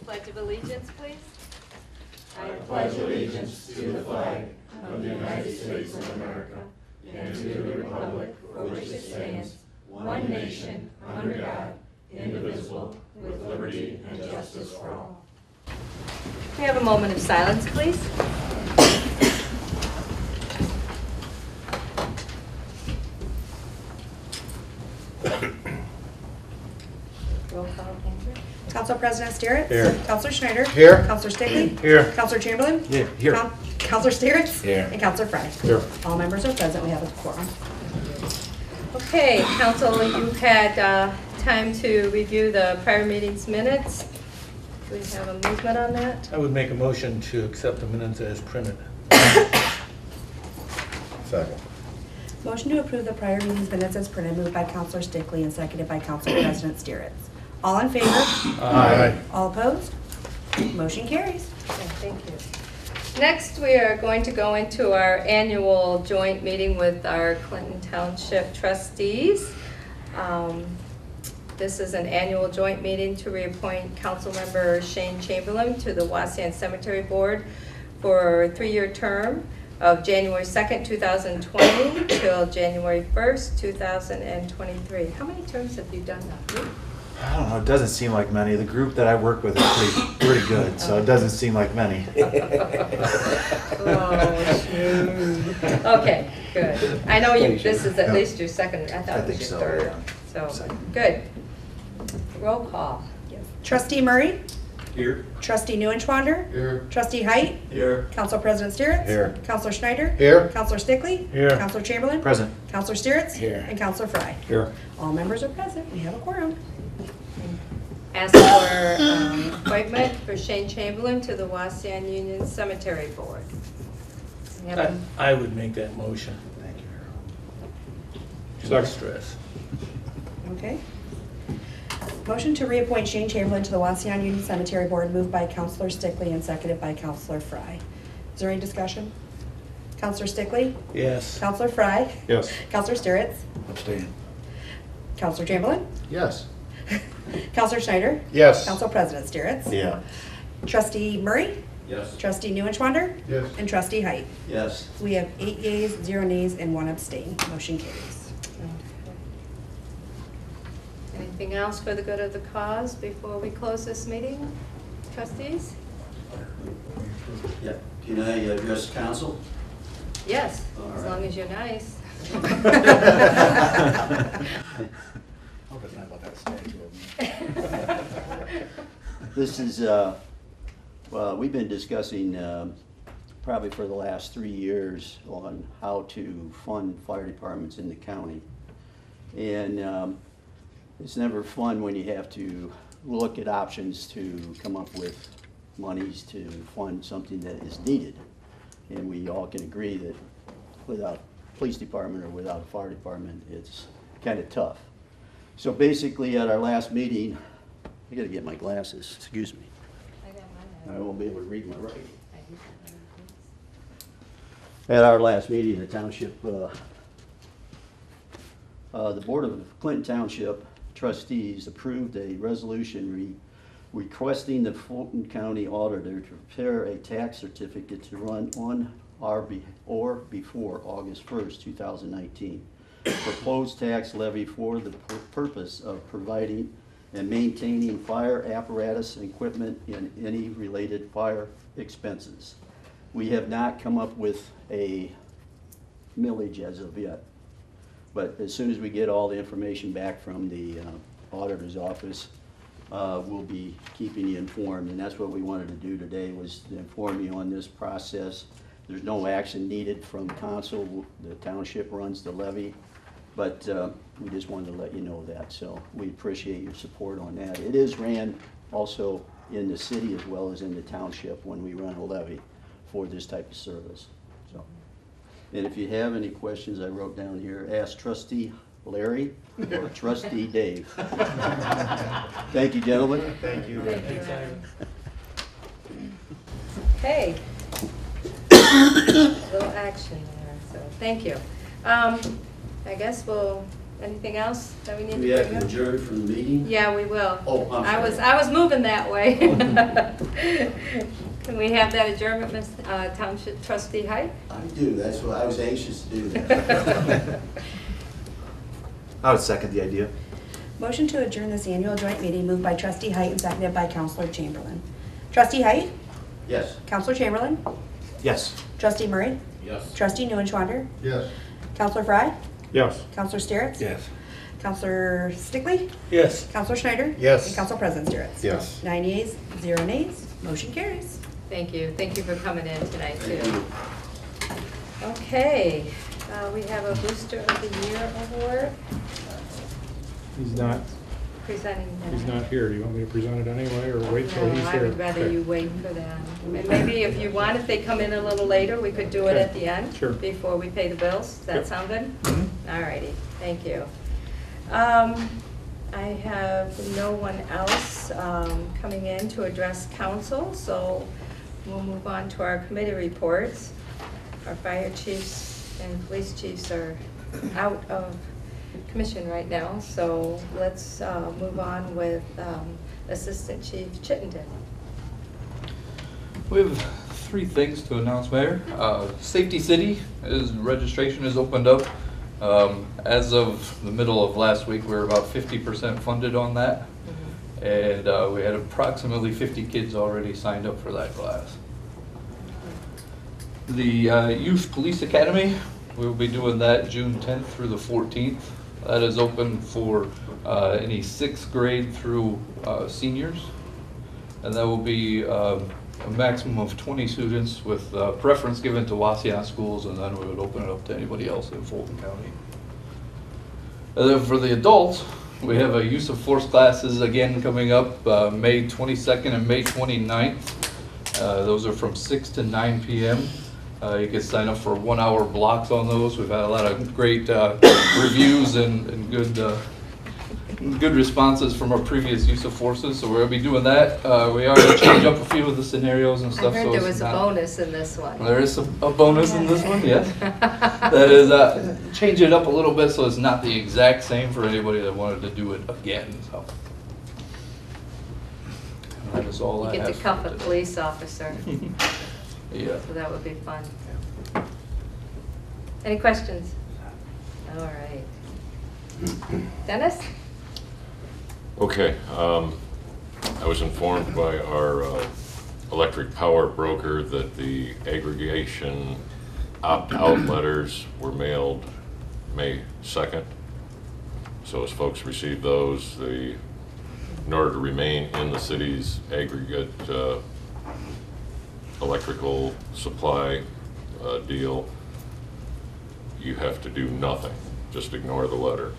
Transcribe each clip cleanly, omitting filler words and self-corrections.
Pledge of Allegiance, please. I pledge allegiance to the flag of the United States of America and to the republic for which it stands, one nation, under God, indivisible, with liberty and justice for all. We have a moment of silence, please. Roll call, Andrew. Council President Steeritz? Here. Councilor Schneider? Here. Councilor Stigley? Here. Councilor Chamberlain? Yeah, here. Councilor Steeritz? Here. And Councilor Fry? Here. All members are present. We have a quorum. Okay, Council, you've had time to review the prior meeting's minutes. Do we have a movement on that? I would make a motion to accept the minutes as printed. Second. Motion to approve the prior meeting's minutes as printed, moved by Councilor Stigley and seconded by Council President Steeritz. All in favor? Aye. All opposed? Motion carries. Okay, thank you. Next, we are going to go into our annual joint meeting with our Clinton Township trustees. This is an annual joint meeting to reappoint Councilmember Shane Chamberlain to the Wauseon Cemetery Board for a 3-year term of January 2nd, 2020 till January 1st, 2023. How many terms have you done now? I don't know, it doesn't seem like many. The group that I work with is pretty good, so it doesn't seem like many. Oh, shoot. Okay, good. I know you, this is at least your second, I thought I it was think your so, third. yeah. So, Second. good. Roll call. Trustee Murray? Here. Trustee Neuenschwander? Here. Trustee Height? Here. Council President Steeritz? Here. Councilor Schneider? Here. Councilor Stigley? Here. Councilor Chamberlain? Present. Councilor Steeritz? Here. And Councilor Fry? Here. All members are present. We have a quorum. Ask for appointment for Shane Chamberlain to the Wauseon Union Cemetery Board. We have a- I would make that motion. Thank you, Second. Stress. Okay. Motion to reappoint Shane Chamberlain to the Wauseon Union Cemetery Board, moved by Councilor Stigley and seconded by Councilor Fry. Is there any discussion? Councilor Stigley? Yes. Councilor Fry? Yes. Councilor Steeritz? Abstain. Councilor Chamberlain? Yes. Councilor Schneider? Yes. Council President Steeritz? Yeah. Trustee Murray? Yes. Trustee Neuenschwander? Yes. And Trustee Height? Yes. We have 8 yeas, 0 nays, and 1 abstain. Motion carries. Anything else for the good of the cause before we close this meeting? Trustees? Yeah, can I address council? Yes, All as right. long as you're nice. Hope it's not about that statue of me. This is, well, we've been discussing probably for the last 3 years on how to fund fire departments in the county. And it's never fun when you have to look at options to come up with monies to fund something that is needed. And we all can agree that without police department or without a fire department, it's kind of tough. So basically at our last meeting, I gotta get my glasses, excuse me. I got mine. I won't be able to read my writing. At our last meeting, the township, the Board of Clinton Township trustees approved a resolution requesting the Fulton County Auditor to prepare a tax certificate to run on or before August 1st, 2019. Proposed tax levy for the purpose of providing and maintaining fire apparatus and equipment and any related fire expenses. We have not come up with a millage as of yet, but as soon as we get all the information back from the auditor's office, we'll be keeping you informed, and that's what we wanted to do today, was to inform you on this process. There's no action needed from council. The township runs the levy, but we just wanted to let you know that, so we appreciate your support on that. It is ran also in the city as well as in the township when we run a levy for this type of service. So, and if you have any questions, I wrote down here, ask Trustee Larry or Trustee Dave. Thank you, gentlemen. Thank you. Thank you, Aaron. Okay. Little action there, so thank you. I guess we'll Anything else that we need Do we to have bring to up? adjourn from the meeting? Yeah, we will. Oh, I'm sorry. I was moving that way. Can we have that adjournment, Ms. Township Trustee Height? I do, that's what, I was anxious to do that. I would second the idea. Motion to adjourn this annual joint meeting moved by trustee Height and seconded by Counselor Chamberlain. Trustee Height? Yes. Counselor Chamberlain? Yes. Trustee Murray? Yes. Trustee Neuenschwander? Yes. Counselor Fry? Yes. Counselor Steeritz? Yes. Counselor Stickley? Yes. Counselor Schneider? Yes. And Council President Steeritz? Yes. 9 yeas, 0 nays, motion carries. Thank you. Thank you for coming in tonight, Thank too. you. Okay, we have a Booster of the Year award He's not, presenting that. he's not here. Do you want me to present it anyway, or wait till he's No, here? I would rather Okay. you wait for that. And maybe if you want, if they come in a little later, we could do it Okay. at the end. Sure. Before we pay the bills. Does that Yep. sound good? Mhm. All righty, thank you. I have no one else coming in to address council, so we'll move on to our committee reports. Our fire chiefs and police chiefs are out of commission right now, so let's move on with Assistant Chief Chittenden. We have three things to announce, Mayor. Safety City registration is opened up. As of the middle of last week, we were about 50% funded on that. And we had approximately 50 kids already signed up for that class. The Youth Police Academy, we will be doing that June 10th through the 14th. That is open for any 6th grade through seniors. And that will be a maximum of 20 students with preference given to Wauseon schools, and then we would open it up to anybody else in Fulton County. And then for the adults, we have a use of force classes again coming up May 22nd and May 29th. Those are from 6 to 9 p.m. You can sign up for 1-hour blocks on those. We've had a lot of great reviews and good responses from our previous use of forces, so we're gonna be doing that. We are gonna change up a few of the scenarios and I stuff. heard so there it's was a not- bonus in this one. There is a bonus in this one, yes. That is, change it up a little bit so it's not the exact same for anybody that wanted to do it again, so. And that is all You I get have. to cuff for a today. police officer, Yeah. so that would be fun. Any questions? All right. Dennis? Okay, I was informed by our electric power broker that the aggregation opt-out letters were mailed May 2nd. So as folks receive those, in order to remain in the city's aggregate electrical supply deal, you have to do nothing, just ignore the letter.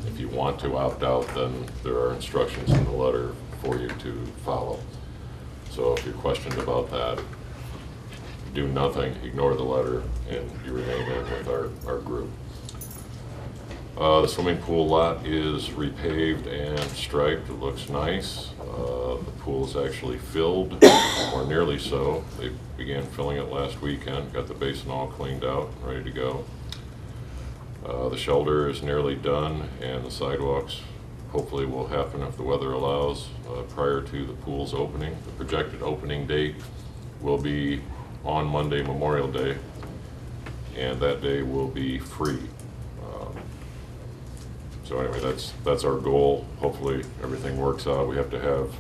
If you want to opt out, then there are instructions in the letter for you to follow. So if you're questioned about that, do nothing, ignore the letter, and you remain in with our group. The swimming pool lot is repaved and striped. It looks nice. The pool is actually filled, or nearly so. They began filling it last weekend, got the basin all cleaned out, ready to go. The shelter is nearly done, and the sidewalks hopefully will happen if the weather allows prior to the pool's opening. The projected opening date will be on Monday, Memorial Day, and that day will be free. So anyway, that's our goal. Hopefully everything works out. We have to have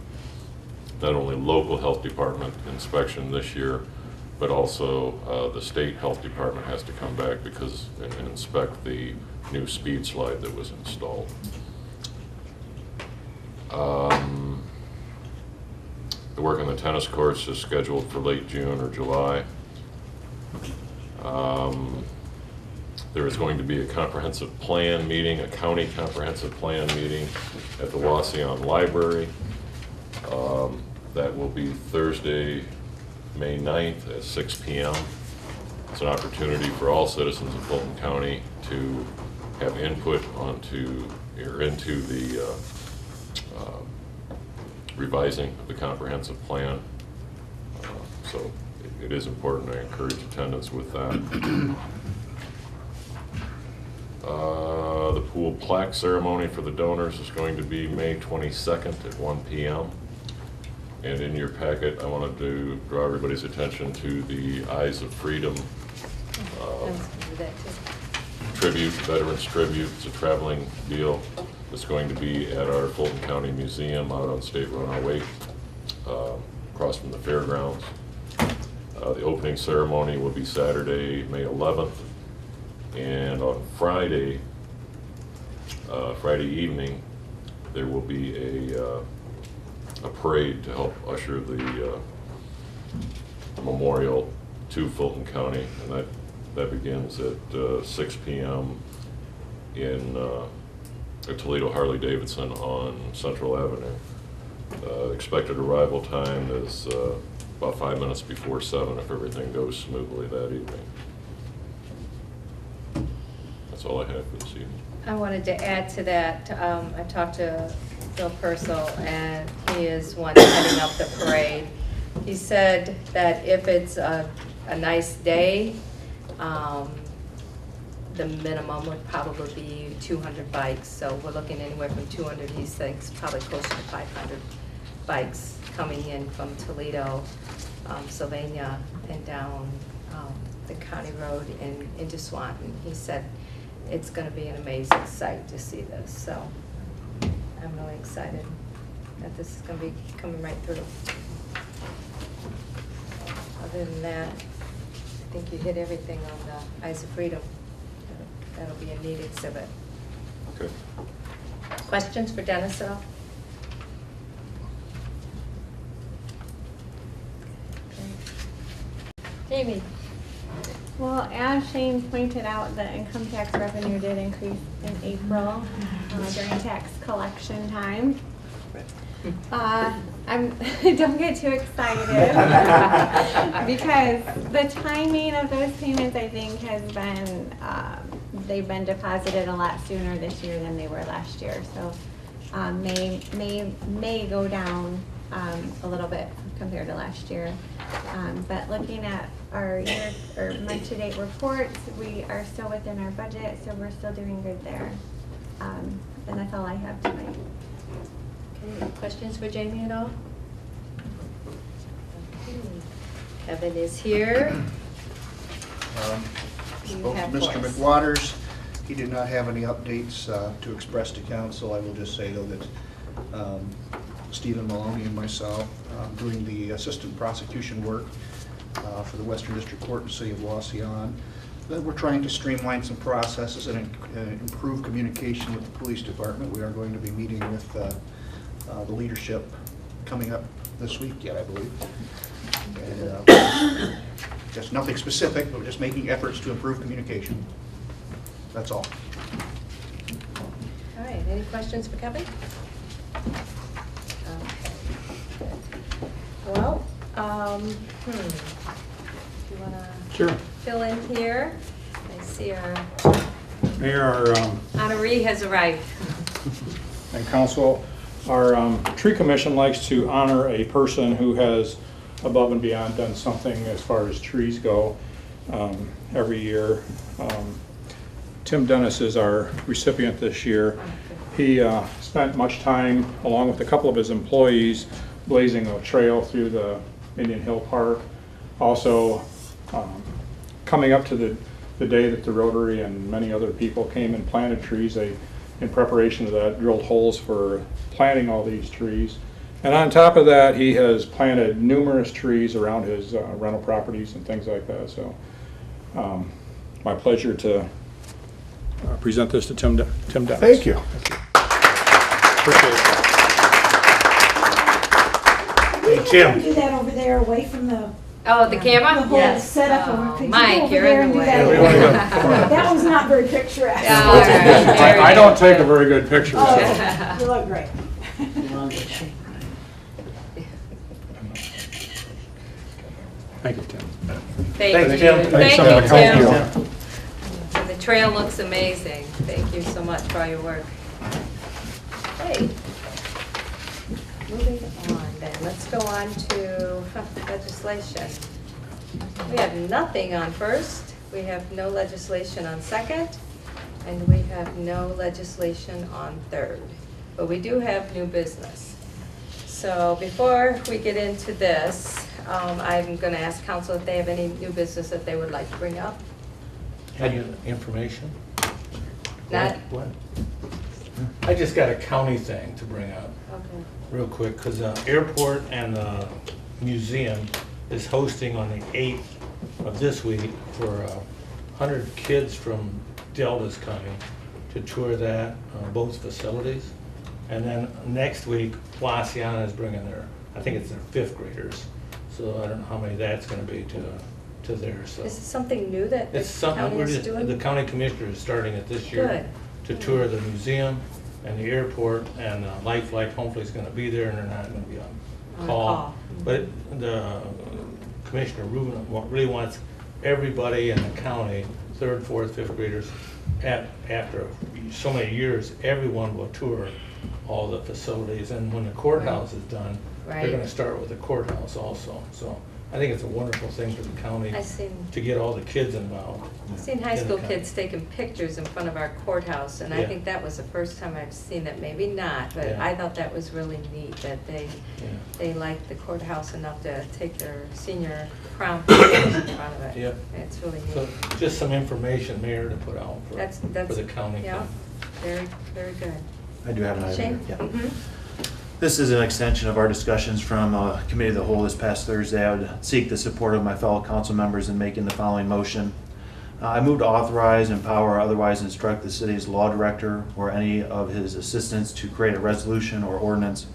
not only local health department inspection this year, but also the state health department has to come back and inspect the new speed slide that was installed. The work on the tennis courts is scheduled for late June or July. There is going to be a comprehensive plan meeting, a county comprehensive plan meeting at the Wauseon Library. That will be Thursday, May 9th at 6 p.m. It's an opportunity for all citizens of Fulton County to have input into the revising of the comprehensive plan. So it is important. I encourage attendance with that. The pool plaque ceremony for the donors is going to be May 22nd at 1 p.m. And in your packet, I wanted to draw everybody's attention to the Eyes of Freedom tribute, Veterans Tribute. It's a traveling deal. It's going to be at our Fulton County Museum out on State Road 108, across from the fairgrounds. The opening ceremony will be Saturday, May 11th. And on Friday evening, there will be a parade to help usher the memorial to Fulton County, and that begins at 6 p.m. in at Toledo Harley-Davidson on Central Avenue. Expected arrival time is about 5 minutes before 7 if everything goes smoothly that evening. That's all I have for this evening. I wanted to add to that, I talked to Bill Purcell, and he is one heading up the parade. He said that if it's a nice day, the minimum would probably be 200 bikes. So we're looking anywhere from 200, he thinks, probably closer to 500 bikes coming in from Toledo, Sylvania, and down the county road and into Swanton. He said it's going to be an amazing sight to see this. So I'm really excited that this is going to be coming right through. Other than that, I think you hit everything on the Eyes of Freedom. That'll be a neat exhibit. Okay. Questions for Dennis at all? Okay. Jamie? Well, as Shane pointed out, the income tax revenue did increase in April during tax collection time. Don't get too excited because the timing of those payments, I think, has been they've been deposited a lot sooner this year than they were last year. So may go down a little bit compared to last year. But looking at our year or month-to-date reports, we are still within our budget, so we're still doing good there. And that's all I have tonight. Okay, questions for Jamie at all? Okay. Kevin is here. You Spoke to have Mr. voice. McWaters. He did not have any updates to express to council. I will just say, though, that Stephen Maloney and myself, doing the assistant prosecution work for the Western District Court in the city of Wauseon, that we're trying to streamline some processes and improve communication with the police department. We are going to be meeting with the leadership coming up this week yet, I believe. And just nothing specific, but we're just making efforts to improve communication. That's all. All right, any questions for Kevin? Okay. Well, do you want to Sure. fill in here? I see our Mayor, our, honoree has arrived. and council, our tree commission likes to honor a person who has above and beyond done something as far as trees go every year. Tim Dennis is our recipient this year. He spent much time, along with a couple of his employees, blazing a trail through the Indian Hill Park. Also, coming up to the day that the Rotary and many other people came and planted trees, they, in preparation of that, drilled holes for planting all these trees. And on top of that, he has planted numerous trees around his rental properties and things like that. So, my pleasure to present this to Tim Dennis. Thank you. Appreciate it. Hey, Tim. Do that over there away from the Oh, the camera? whole Yes. setup. Oh, Could you Mike, go over you're there in and the do way. that Yeah, we over wanna there? go. That was not very picturesque. Yeah, all right. Very I don't good. take a very good picture. Oh, So. you look great. Thank you, Tim. Thank you. Tim. Thanks so much. Thank you, Thank Tim. you. And the trail looks amazing. Thank you so much for all your work. Okay. Moving on then, let's go on to legislation. We have nothing on first. We have no legislation on second. And we have no legislation on third, but we do have new business. So before we get into this, I'm going to ask council if they have any new business that they would like to bring up. Any information? Not, What? I just got a county thing to bring up okay. real quick, because airport and museum is hosting on the 8th of this week for 100 kids from Delta's coming to tour that, both facilities. And then next week, Wauseon is bringing their, I think it's their 5th graders. So I don't know how many that's gonna be to theirs, so. Is it something new that the It's something, county we're is just, doing? the county commissioner is starting it this year. Good. To tour the museum and the airport, and Life Flight hopefully is gonna be there, and they're not gonna be On on call. call. But the Commissioner Rubin really wants everybody in the county, 3rd, 4th, 5th graders, after so many years, everyone will tour all the facilities, and when the courthouse is done, Right. they're gonna start with the courthouse also. So I think it's a wonderful thing for the county I seen, to get all the kids involved. I've seen high in the school county. kids taking pictures in front of our courthouse, and I Yeah. think that was the first time I've seen that, maybe not, but Yeah. I thought that was really neat, that Yeah. they liked the courthouse enough to take their senior prom pictures in front of it. Yep. It's really So neat. just some information, Mayor, to put out for That's, the county. yeah, very, very good. I do have an item. Shane? Yeah. Mhm. This is an extension of our discussions from Committee of the Whole this past Thursday. I would seek the support of my fellow council members in making the following motion. I move to authorize, empower, or otherwise instruct the city's law director or any of his assistants to create a resolution or ordinance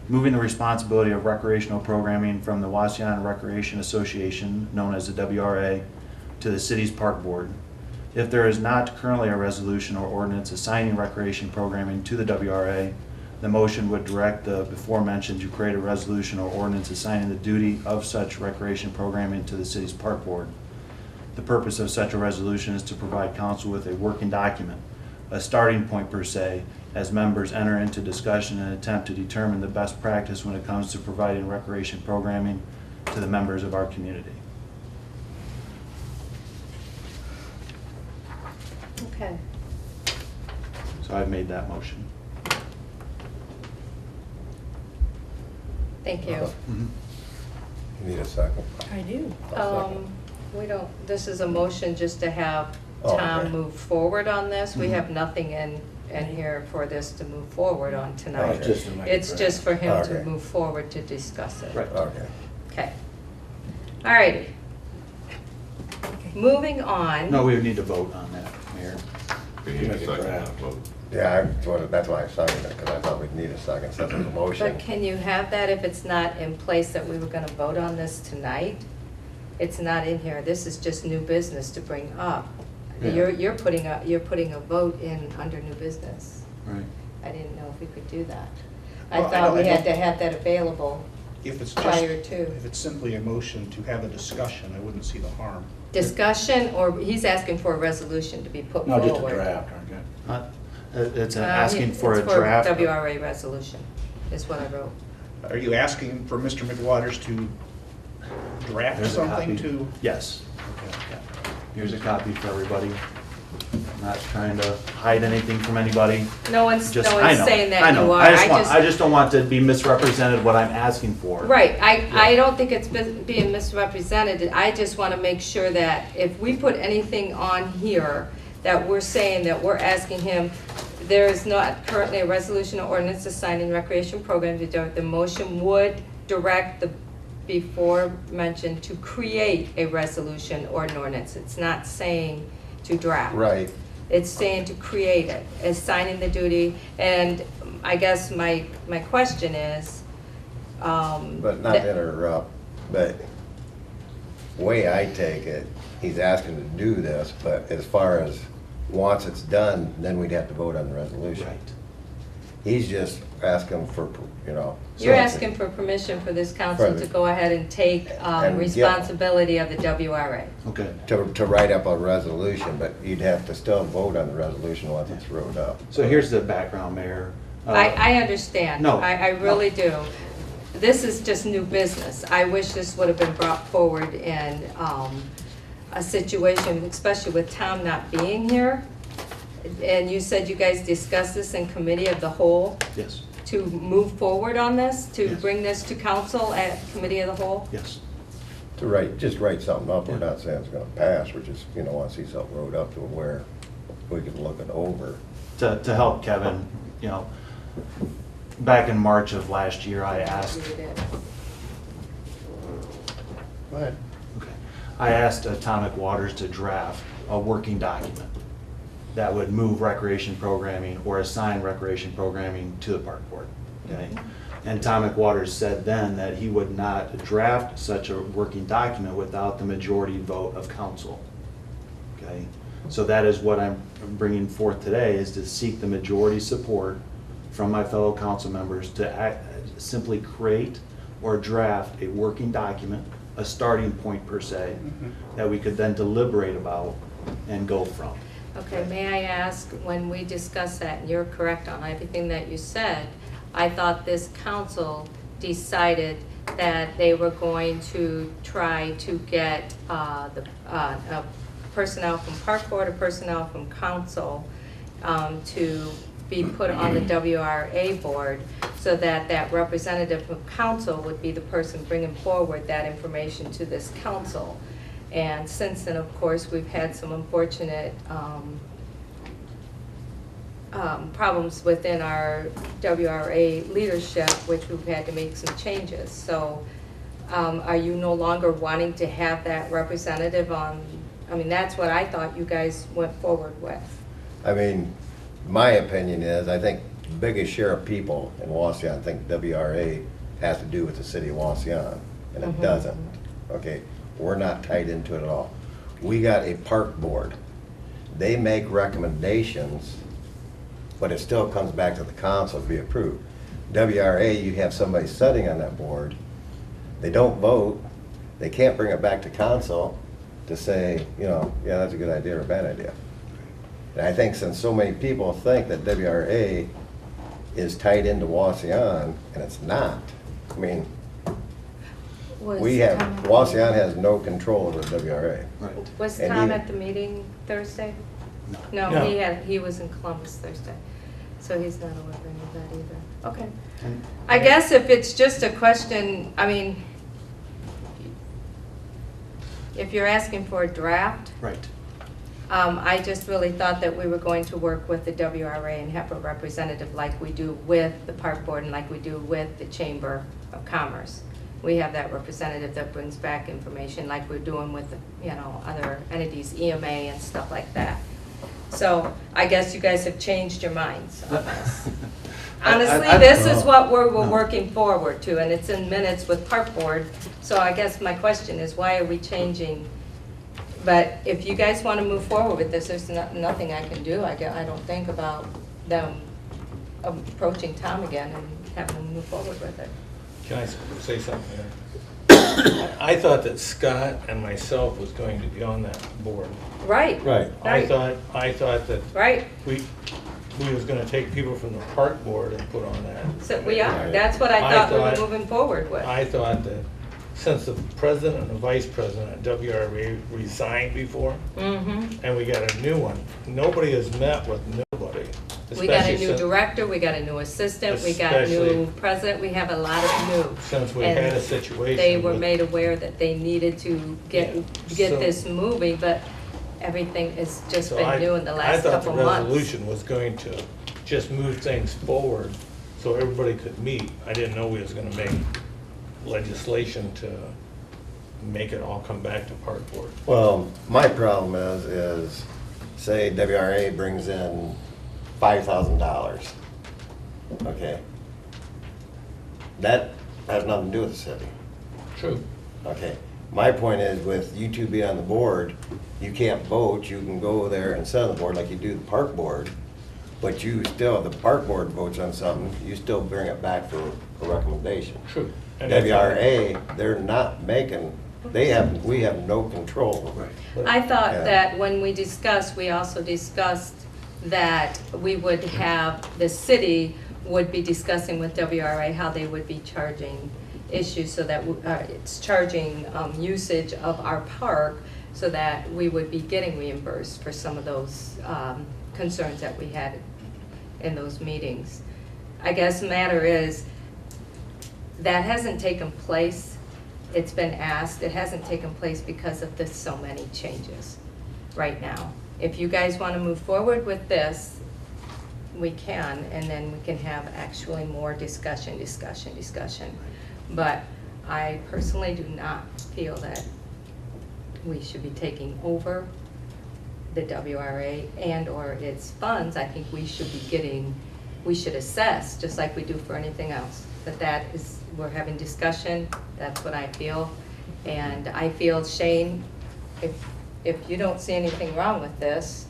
moving the responsibility of recreational programming from the Wauseon Recreation Association, known as the WRA, to the city's park board. If there is not currently a resolution or ordinance assigning recreation programming to the WRA, the motion would direct the before-mentioned to create a resolution or ordinance assigning the duty of such recreation programming to the city's park board. The purpose of such a resolution is to provide council with a working document, a starting point per se, as members enter into discussion and attempt to determine the best practice when it comes to providing recreation programming to the members of our community. Okay. So I've made that motion. Thank you. Mhm. You need a second? I do. We don't, this is a motion just to have Oh, Tom okay. move forward on this. We Mhm. have nothing in here for this to move forward on tonight. Oh, just to make it It's just for him to Okay. move forward to discuss it. Right. Okay. Okay. All righty. Moving on. No, we would need to vote on that, Mayor. We need a Make it second draft. vote. Yeah, that's why I seconded it, because I thought we'd need a second, since it's a motion. But can you have that if it's not in place that we were gonna vote on this tonight? It's not in here. This is just new business to bring up. Yeah. You're putting a vote in under new business. Right. I didn't know if we could do that. I Well, I thought don't- we I had don't- to have that available If it's prior just, to. if it's simply a motion to have a discussion, I wouldn't see the harm. Discussion, or he's asking for a resolution to be put No, forward. just a draft, aren't you? It's asking for a It's draft. WRA resolution, is what I wrote. Are you asking for Mr. McWaters to draft There's a something copy. to? Yes. Yeah. Here's a copy for everybody. I'm not trying to hide anything from anybody. No one's Just, I saying know, I that know. you are. I just don't want to be misrepresented what I'm asking for. Right, I don't think it's being misrepresented. I just want to make sure that if we put anything on here, that we're saying that we're asking him, there is not currently a resolution or ordinance assigning recreation program to do it. The motion would direct the before mentioned to create a resolution or an ordinance. It's not saying to draft. Right. It's saying to create it, assigning the duty, and I guess my question is, But not to interrupt, but way I take it, he's asking to do this, but as far as once it's done, then we'd have to vote on the resolution. Right. He's just asking for, you know. You're so- asking for permission for this council to go ahead and take And get- responsibility of the WRA. Okay. To write up a resolution, but you'd have to still vote on the resolution once it's wrote up. So here's the background, Mayor. I understand. No, I really do. This is just new business. I wish this would have been brought forward in a situation, especially with Tom not being here. And you said you guys discussed this in committee of the whole Yes, to move forward on this, to Yes. bring this to council at committee of the whole? yes. Just write something up, we're Yeah. not saying it's gonna pass, we're just, want to see something wrote up to where we can look it over. To help Kevin, back in March of last year, I asked, You did. Go ahead. I asked Atomic Waters to draft a working document that would move recreation programming or assign recreation programming to the park board. Okay? And Atomic Waters said then that he would not draft such a working document without the majority vote of council. Okay? So that is what I'm bringing forth today, is to seek the majority support from my fellow council members to simply create or draft a working document, a starting point per se, that we could then deliberate about and go from. Okay, may I ask, when we discussed that, and you're correct on everything that you said, I thought this council decided that they were going to try to get the personnel from park board or personnel from council to be put on the WRA board, so that that representative from council would be the person bringing forward that information to this council. And since then, of course, we've had some unfortunate problems within our WRA leadership, which we've had to make some changes. So are you no longer wanting to have that representative on? I mean, that's what I thought you guys went forward with. I mean, my opinion is, I think the biggest share of people in Wauseon think WRA has to do with the city of Wauseon, and it doesn't. Okay, we're not tied into it at all. We got a park board. They make recommendations, but it still comes back to the council to be approved. WRA, you have somebody sitting on that board, they don't vote, they can't bring it back to council to say, yeah, that's a good idea or a bad idea. And I think since so many people think that WRA is tied into Wauseon, and it's not. I mean, Wauseon has no control over WRA. Right. Was And Tom he- at the meeting Thursday? No. No, No. he was in Columbus Thursday, so he's not aware of any of that either. Okay. And- I guess if it's just a question, I mean, if you're asking for a draft, Right. I just really thought that we were going to work with the WRA and have a representative like we do with the park board and like we do with the Chamber of Commerce. We have that representative that brings back information like we're doing with, other entities, EMA and stuff like that. So I guess you guys have changed your minds on this. Honestly, this is what we're working forward to, and it's in minutes with park board. So I guess my question is, why are we changing? But if you guys want to move forward with this, there's nothing I can do, I don't think, about them approaching Tom again and having them move forward with it. Can I say something here? I thought that Scott and myself was going to be on that board. Right. Right. I thought that Right, we was gonna take people from the park board and put on that. so we are, Right. that's what I I thought we were thought- moving forward with. I thought that since the president and the vice president at WRA resigned before, Mm-hmm. and we got a new one, nobody has met with nobody. We got a especially new since- director, we got a new assistant, we got a new Especially- president, we have a lot of new. Since we And had a situation. They were with- made aware that they needed to get So- this moving, but everything has just So been new in the last couple I thought the months. resolution was going to just move things forward so everybody could meet. I didn't know we was gonna make legislation to make it all come back to park board. Well, my problem is say WRA brings in $5,000. Okay. That has nothing to do with the city. True. Okay. My point is, with you two being on the board, you can't vote, you can go there and sit on the board like you do the park board, but you still, if the park board votes on something, you still bring it back for a recommendation. True. And if- WRA, they're not making, we have no control. Right. I thought Yeah. that when we discussed, we also discussed that we would have, the city would be discussing with WRA how they would be charging issues so that it's charging usage of our park so that we would be getting reimbursed for some of those concerns that we had in those meetings. I guess the matter is, that hasn't taken place. It's been asked. It hasn't taken place because of the so many changes right now. If you guys want to move forward with this, we can, and then we can have actually more discussion. But I personally do not feel that we should be taking over the WRA and/or its funds. I think we should assess, just like we do for anything else. But that is, we're having discussion, that's what I feel. And I feel, Shane, if you don't see anything wrong with this,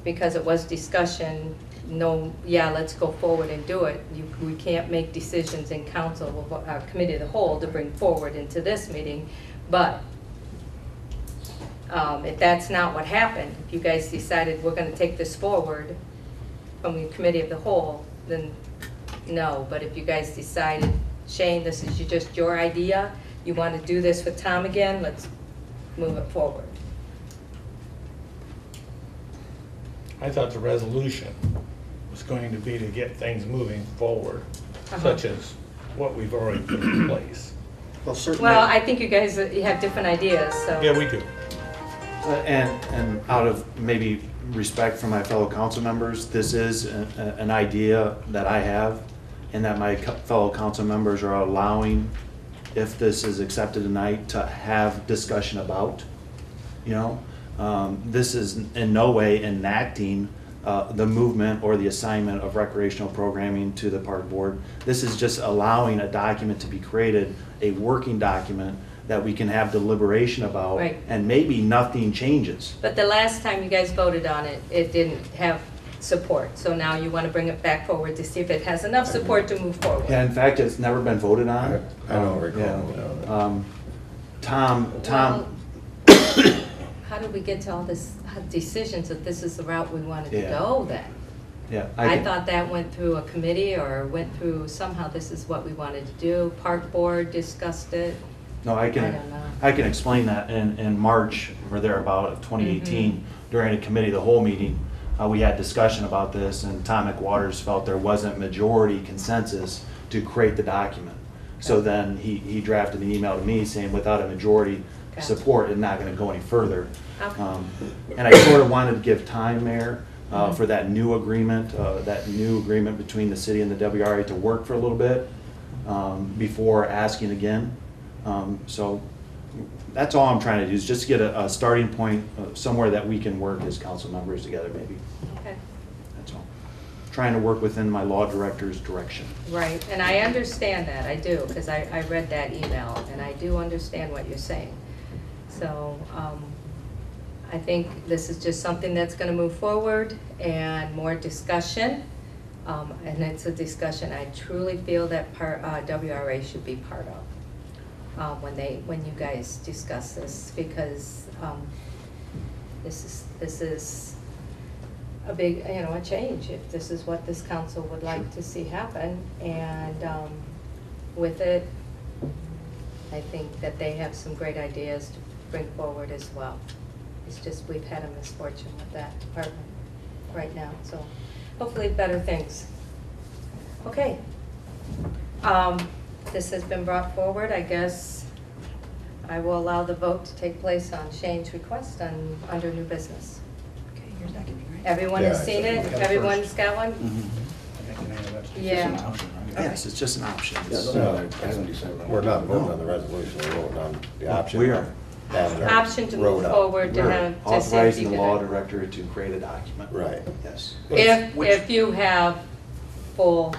because it was discussion, no, yeah, let's go forward and do it. We can't make decisions in council, our committee of the whole, to bring forward into this meeting. But if that's not what happened, if you guys decided we're gonna take this forward from the committee of the whole, then no. But if you guys decided, Shane, this is just your idea, you want to do this with Tom again, let's move it forward. I thought the resolution was going to be to get things moving forward, Uh-huh. such as what we've already put in place. Well, certainly. Well, I think you guys, you have different ideas, so. Yeah, we do. And out of maybe respect for my fellow council members, this is an idea that I have and that my fellow council members are allowing, if this is accepted tonight, to have discussion about. You know, this is in no way enacting the movement or the assignment of recreational programming to the park board. This is just allowing a document to be created, a working document that we can have deliberation about. Right. And maybe nothing changes. But the last time you guys voted on it, it didn't have support. So now you want to bring it back forward to see if it has enough support to move forward. Yeah, in fact, it's never been voted on. I don't recall. Yeah. Tom, Well, how did we get to all this decisions that this is the route we wanted to Yeah. go then? yeah. I thought that went through a committee or went through, somehow this is what we wanted to do. Park board discussed it. No, I I don't know. can explain that in March or thereabout of 2018, during a committee of the whole meeting, we had discussion about this, and Tom McWaters felt there wasn't majority consensus to create the document. So then he drafted an email to me saying without a majority Gotcha. support, it's not gonna go any further. Okay. And I sort of wanted to give time, Mayor, for that new agreement between the city and the WRA to work for a little bit, before asking again. So that's all I'm trying to do, is just get a starting point, somewhere that we can work as council members together, maybe. Okay. That's all. Trying to work within my law director's direction. Right, and I understand that, I do, because I read that email, and I do understand what you're saying. So, I think this is just something that's gonna move forward and more discussion. And it's a discussion I truly feel that WRA should be part of, when you guys discuss this, because, this is a big, a change, if this is what this council would like to see happen. And with it, I think that they have some great ideas to bring forward as well. It's just we've had a misfortune with that department right now, so hopefully better things. Okay. This has been brought forward. I guess I will allow the vote to take place on Shane's request under new business. Okay, you're seconding, right? Everyone has Yeah, seen it? yeah, Everyone's got one? Yeah. Yes, it's just an option. No, we're not voting on the resolution, we're voting on the option. We are. Having our Option to road move out. forward to We're have, to see if authorizing you the can. law director to create a document. Right. Yes. If you have full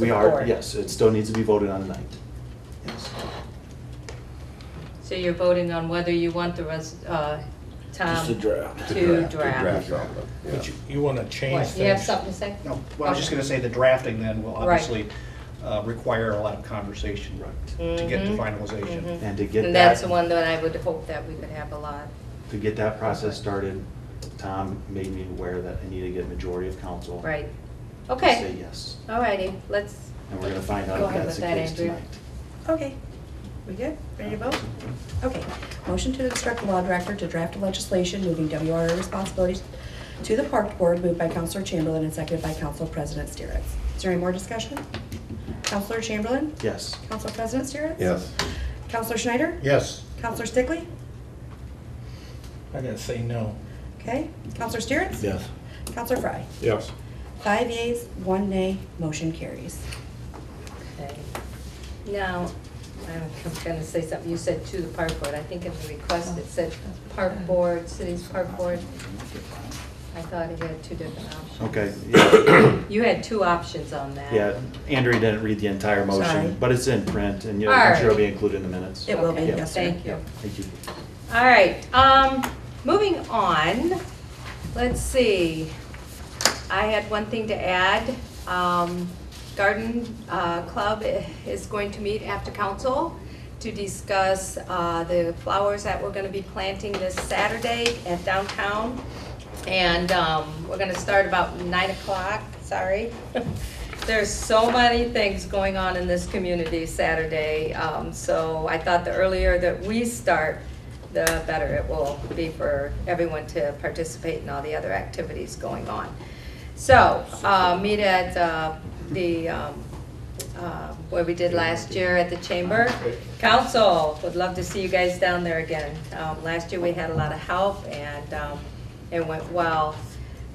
We support. are, yes, it still needs to be voted on tonight. Yes. So you're voting on whether you want the Tom to draft. Draft something, yeah. But you want to change What, things. you have something to say? No, well, I was just gonna say the drafting then will Right. obviously require a lot of conversation to get to finalization. And to get And that's the that, one that I would hope that we could have a lot. to get that process started, Tom made me aware that I need to get a majority of council. Right. To Okay, say yes. all righty, let's, And we're gonna find out Go if ahead that's with the that, case Andrea. tonight. Okay, we good? Ready to vote? Okay. Motion to instruct the law director to draft legislation moving WRA responsibilities to the Park Board, moved by Counselor Chamberlain and seconded by Council President Steeritz. Is there any more discussion? Counselor Chamberlain? Yes. Council President Steeritz? Yes. Counselor Schneider? Yes. Counselor Stickley? I gotta say no. Okay. Counselor Steeritz? Yes. Counselor Fry? Yes. 5 yeas, 1 nay, motion carries. Okay. Now, I'm gonna say something, you said to the park board, I think in the request it said park board, city's park board. I thought it had two different options. Okay, yeah, You had two options on that. yeah, Andrea didn't read the entire Sorry. motion, but it's in print, and I'm sure it'll be included in the minutes. It will be, Okay, yes, sir. Thank you. Thank you. All right, moving on, let's see. I had one thing to add. Garden Club is going to meet after council to discuss the flowers that we're gonna be planting this Saturday at downtown. And we're gonna start about 9 o'clock, sorry. There's so many things going on in this community Saturday, so I thought the earlier that we start, the better it will be for everyone to participate in all the other activities going on. So, meet at where we did last year at the Chamber. Council, would love to see you guys down there again. Last year we had a lot of help and it went well.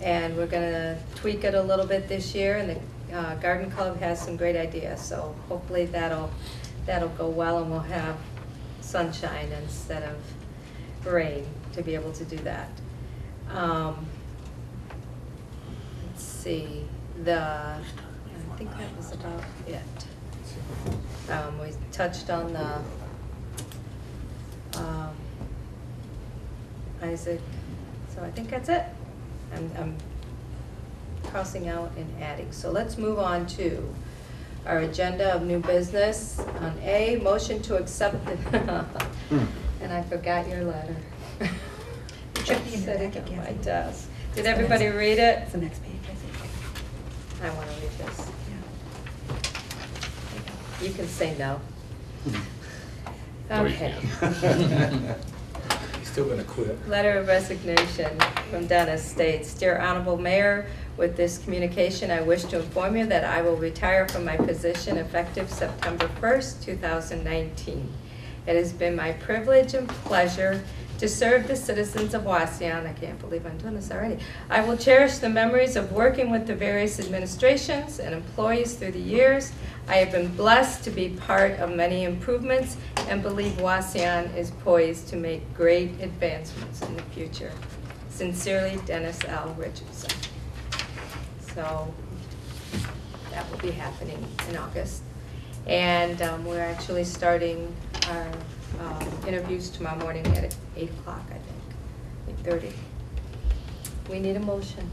And we're gonna tweak it a little bit this year, and the Garden Club has some great ideas, so hopefully that'll go well and we'll have sunshine instead of rain to be able to do that. Let's see, I think that was about it. We touched on the Isaac, so I think that's it. I'm crossing out and adding. So let's move on to our agenda of new business. On A, motion to accept the, and I forgot your letter. It should be in your Sitting packet, on my Kathy. desk. Did everybody read it? It's the next page, I think. I want to read this. Yeah. You can say no. No, you Okay. can't. He's still gonna quit. Letter of resignation from Dennis states, Dear Honorable Mayor, with this communication, I wish to inform you that I will retire from my position effective September 1st, 2019. It has been my privilege and pleasure to serve the citizens of Wauseon. I can't believe I'm doing this already. I will cherish the memories of working with the various administrations and employees through the years. I have been blessed to be part of many improvements and believe Wauseon is poised to make great advancements in the future. Sincerely, Dennis L. Richardson. So that will be happening in August. And we're actually starting our interviews tomorrow morning at 8 o'clock, I think, 8:30. We need a motion.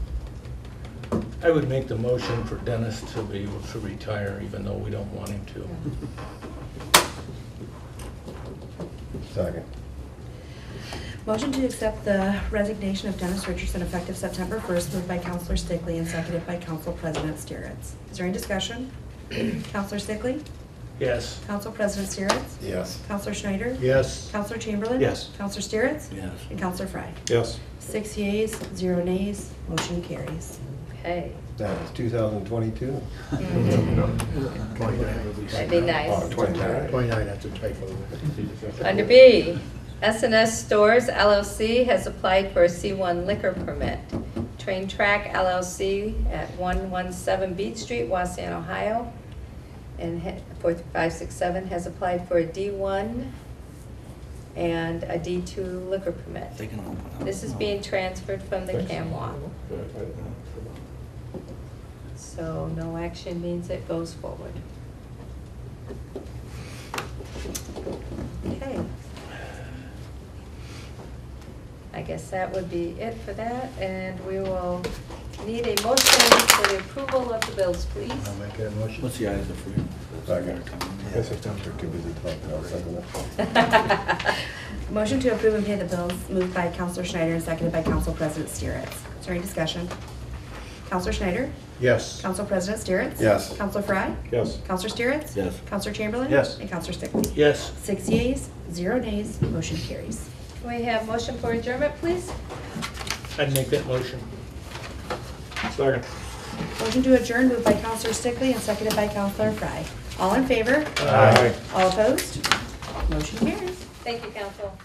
I would make the motion for Dennis to be able to retire, even though we don't want him to. Second. Motion to accept the resignation of Dennis Richardson effective September 1st, moved by Counselor Stickley and seconded by Council President Steeritz. Is there any discussion? Counselor Stickley? Yes. Council President Steeritz? Yes. Counselor Schneider? Yes. Counselor Chamberlain? Yes. Counselor Steeritz? Yes. And Counselor Fry. Yes. 6 yeas, 0 nays, motion carries. Okay. That was 2022? That'd be Oh, nice. 29. 29, that's a typo. Under B, S&S Stores LLC has applied for a C1 liquor permit. Train Track LLC at 117 Beach Street, Wauseon, Ohio, and 45567 has applied for a D1 and a D2 liquor permit. This is being transferred from the CAMWA. So no action means it goes forward. Okay. I guess that would be it for that, and we will need a motion for the approval of the bills, please. I'll make that motion. What's the eyes of freedom? Second. Guess it's time for Too busy talking, I'll second it. Motion to approve and pay the bills, moved by Counselor Schneider and seconded by Council President Steeritz. Is there any discussion? Counselor Schneider? Yes. Council President Steeritz? Yes. Counselor Fry? Yes. Counselor Steeritz? Yes. Counselor Chamberlain? Yes. And Counselor Stickley? Yes. 6 yeas, 0 nays, motion carries. Can we have motion for adjournment, please? I'd make that motion. Second. Motion to adjourn moved by Counselor Stickley and seconded by Counselor Fry. All in favor? Aye. All opposed? Motion carries. Thank you, council.